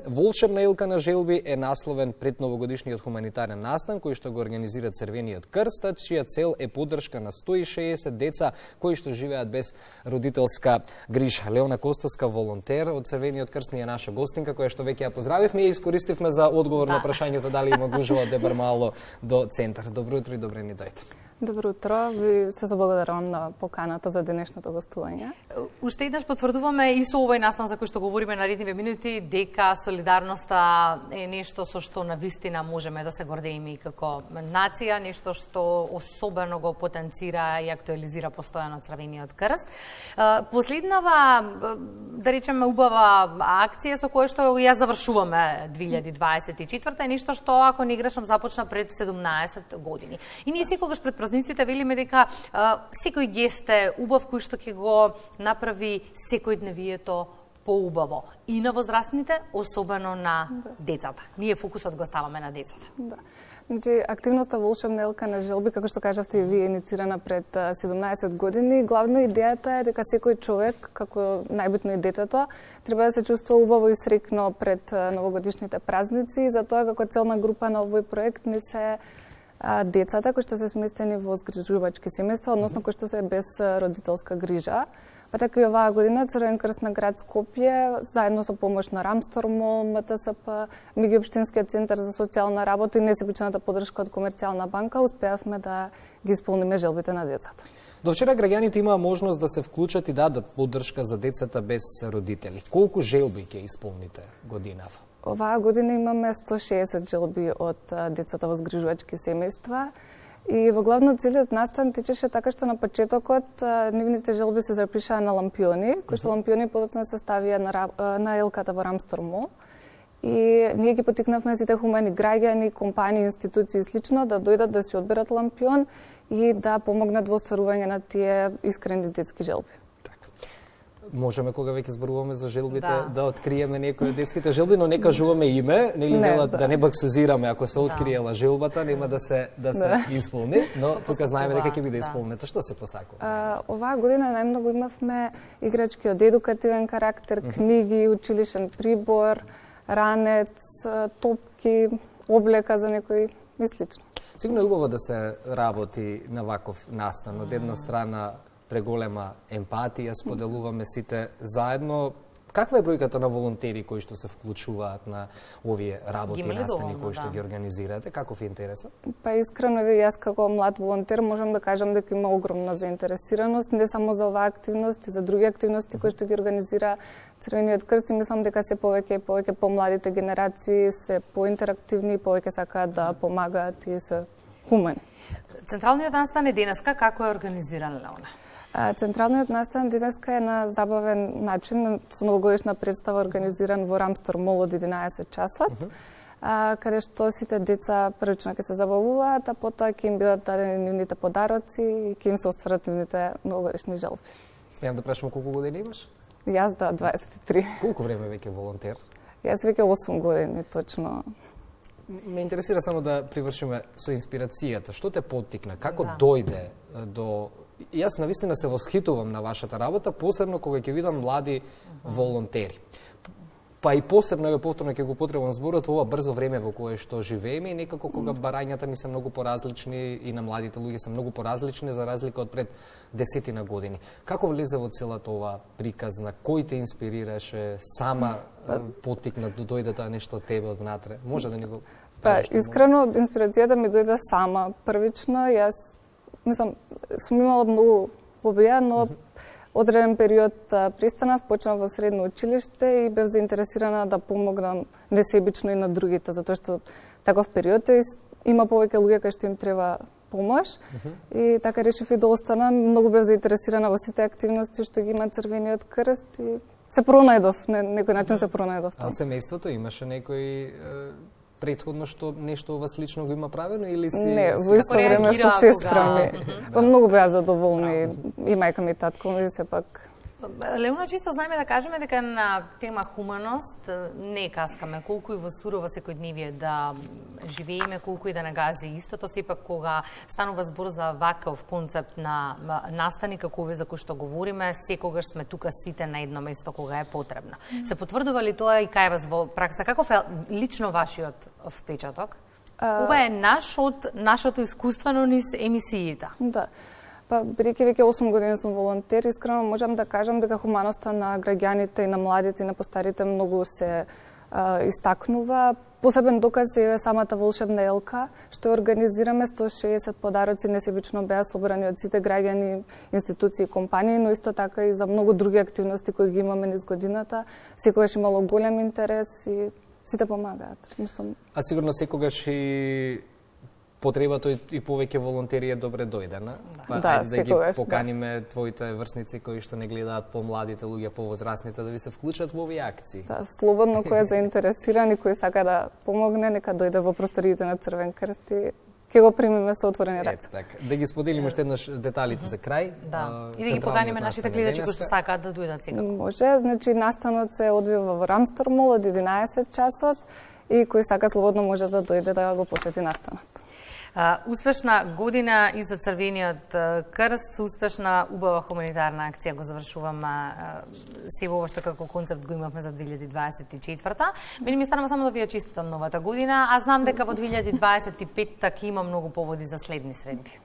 Волшебна илка на желби е насловен пред новогодишниот хуманитарен настан кој што го организира Црвениот крст, чија цел е поддршка на 160 деца кои што живеат без родителска грижа. Леона Костовска, волонтер од Црвениот крст, ни е наша гостинка која што веќе ја поздравивме и искористивме за одговор на прашањето дали има гужва од Дебармало до центар. Добро утро и добре ни дојде. Добро утро, ви се заблагодарувам на поканата за денешното гостување. Уште еднаш потврдуваме и со овој настан за кој што говориме наредниве минути дека солидарноста е нешто со што навистина можеме да се гордееме и како нација, нешто што особено го потенцира и актуализира постојано Црвениот крст. Последнава, да речеме, убава акција со која што ја завршуваме 2024 е нешто што, ако не грешам, започна пред 17 години. И ние секогаш пред празниците велиме дека секој гест е убав кој што ќе го направи секојдневието поубаво. И на возрастните, особено на децата. Ние фокусот го ставаме на децата. Да. Значи, активноста Волшебна илка на желби, како што кажавте и вие, иницирана пред 17 години. Главно идејата е дека секој човек, како најбитно и детето, треба да се чувствува убаво и среќно пред новогодишните празници. И затоа како целна група на овој проект не се децата кои што се сместени во згрижувачки семејства, односно кои што се без родителска грижа. Па така и оваа година Црвен крст на град Скопје, заедно со помош на Рамстормол, МТСП, Меѓуопштинскиот центар за социјална работа и несебичната поддршка од Комерцијална банка, успеавме да ги исполниме желбите на децата. До вчера граѓаните имаа можност да се вклучат и дадат поддршка за децата без родители. Колку желби ќе исполните годинава? Оваа година имаме 160 желби од децата во згрижувачки семејства и во главно целиот настан течеше така што на почетокот нивните желби се запишаа на лампиони, кои што лампиони подоцна се ставија на елката во Рамстормол. И ние ги потикнавме сите хумани граѓани, компании, институции и слично да дојдат да си одберат лампион и да помогнат во остварување на тие искрени детски желби. Можеме, кога веќе зборуваме за желбите, да откриеме некои од детските желби, но не кажуваме име, нели велат да не баксузираме, ако се откриела желбата, нема да се исполни, но тука знаеме дека ќе биде исполнета. Што се посакува? Оваа година најмногу имавме играчки од едукативен карактер, книги, училишен прибор, ранец, топки, облека за некои и слично. Сигурно е убаво да се работи на ваков настан. Од една страна преголема емпатија, споделуваме сите заедно. Каква е бројката на волонтери кои што се вклучуваат на овие работи и настани кои што ги организирате? Каков е интересот? Па искрено ви, јас како млад волонтер можам да кажам дека има огромна заинтересираност, не само за оваа активност, и за други активности кои што ги организира Црвениот крст, и мислам дека се повеќе и повеќе помладите генерации се поинтерактивни и повеќе сакаат да помагаат и се хумани. Централниот настан е денеска, како е организиран, Леона? Централниот настан денеска е на забавен начин, со новогодишна представа организиран во Рамстормол од 11 часот, каде што сите деца првично ќе се забавуваат, а потоа ќе им бидат дадени нивните подароци и ќе им се остварат нивните новогодишни желби. Смеам да прашам колку години имаш? Јас 23. Колку време веќе волонтер? Јас веќе 8 години, точно. Ме интересира само да привршиме со инспирацијата. Што те поттикна? Како дојде до... Јас навистина се восхитувам на вашата работа, посебно кога ќе видам млади волонтери. Па и посебно, повторно ќе го потребам зборот во ова брзо време во кое што живееме и некако кога барањата ни се многу поразлични и на младите луѓе се многу поразлични за разлика од пред десетина години. Како влезе во целата ова приказна? Кој те инспирираше? Сама поттикна да дојде тоа нешто од тебе однатре? Може да ни го кажеш? Па, искрено, инспирацијата ми дојде сама првично. Јас мислам, сум имала многу хобија, но одреден период престанав, почнав во средно училиште и бев заинтересирана да помогнам несебично и на другите, затоа што таков период има повеќе луѓе кои што им треба помош. И така решив и да останам. Многу бев заинтересирана во сите активности што ги има Црвениот крст и се пронајдов, на некој начин се пронајдов. А од семејството имаше некој претходно што нешто ова слично го има правено или си... Не, во исто време со сестра ми. Па многу беа задоволни и мајка ми и татко ми, сепак Леуна, чисто знаеме да кажеме дека на тема хуманост не каскаме колку и во сурово секојдневие да живееме, колку и да нагази истото, сепак кога станува збор за ваков концепт на настани како овој за кој што говориме, секогаш сме тука сите на едно место кога е потребно. Се потврдува ли тоа и кај вас во пракса? Каков е лично вашиот впечаток? Ова е нашето искуствено низ емисиите. Да. Па, бидејќи веќе 8 години сум волонтер, искрено можам да кажам дека хуманоста на граѓаните и на младите и на постарите многу се истакнува. Посебен доказ е самата волшебна елка, што организираме 160 подароци несебично беа собрани од сите граѓани, институции и компании, но исто така и за многу други активности кои ги имаме низ годината. Секогаш имало голем интерес и сите помагаат. Мислам. А сигурно секогаш и потребата и повеќе волонтери е добре дојдена. Па, да, ајде да секогаш, ги поканиме твоите врсници кои што не гледаат помладите луѓе, повозрастните, да ви се вклучат во овие акции. Да, слободно кој е заинтересиран и кој сака да помогне, нека дојде во просториите на Црвен крст и ќе го примиме со отворени раце. Така. Да ги споделиме уште еднаш деталите за крај. Да. И да ги поканиме нашите гледачи кои што сакаат да дојдат секако. Може, значи настанот се одвива во Рамстор мол од 11 часот и кој сака слободно може да дојде да го посети настанот. Успешна година и за Црвениот крст, успешна, убава хуманитарна акција го завршуваме се ова што како концепт го имавме за 2024-та. Мене ми станува само да ви ја честитам новата година, а знам дека во 2025-та ќе има многу поводи за следни средби.